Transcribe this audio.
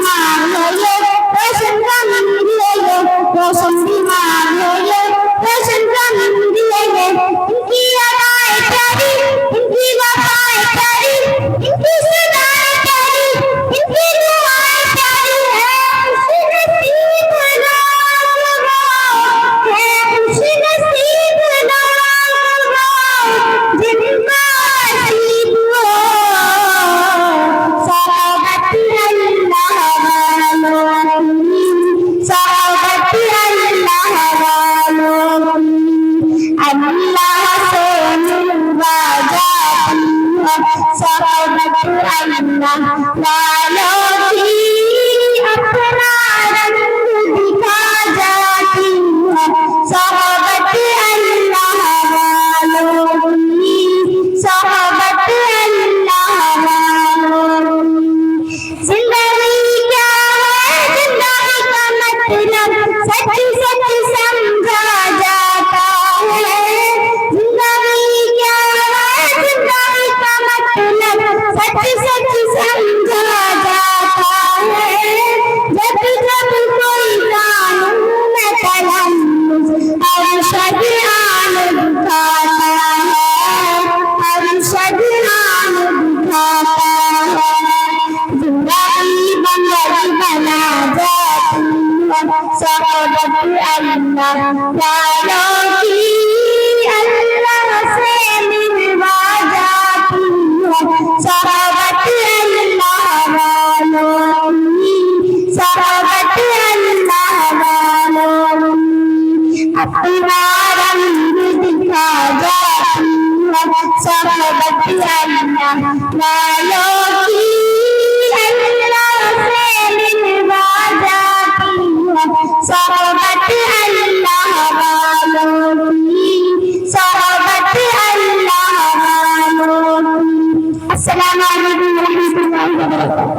बीमार है ये फैशन का मंदी है ये मौसम बीमार है ये फैशन का मंदी है ये इनकी अदाएं प्यारी इनकी वफाएं प्यारी इनकी सदाएं प्यारी इनकी दुआएं प्यारी है खुशी नसीब लोगों है खुशी नसीब लोगों जिनका नसीब हो सहाबत अल्लाह वालों सहाबत अल्लाह वालों अल्लाह से मिलवा जाती है सहाबत अल्लाह वालों की अपना रंग दिखा जाती है सहाबत अल्लाह वालों की सहाबत अल्लाह वालों जिंदगी क्या है जिंदगी का मतलब सच सच समझा जाता है जिंदगी क्या है जिंदगी का मतलब सच सच समझा जाता है जब जब कोई कानून में तलम्मुस अरशद आन दिखाता है अरशद आन दिखाता है जिंदगी बंदगी बना जाती है सहाबत अल्लाह वालों की अल्लाह से मिलवा जाती है सहाबत अल्लाह वालों की सहाबत अल्लाह वालों अपना रंग दिखा जाती है सहाबत अल्लाह वालों की अल्लाह से मिलवा जाती है सहाबत अल्लाह वालों की सहाबत अल्लाह वालों की। अस्सलामु अलैकुम व रहमतुल्लाहि व बरकातुहू।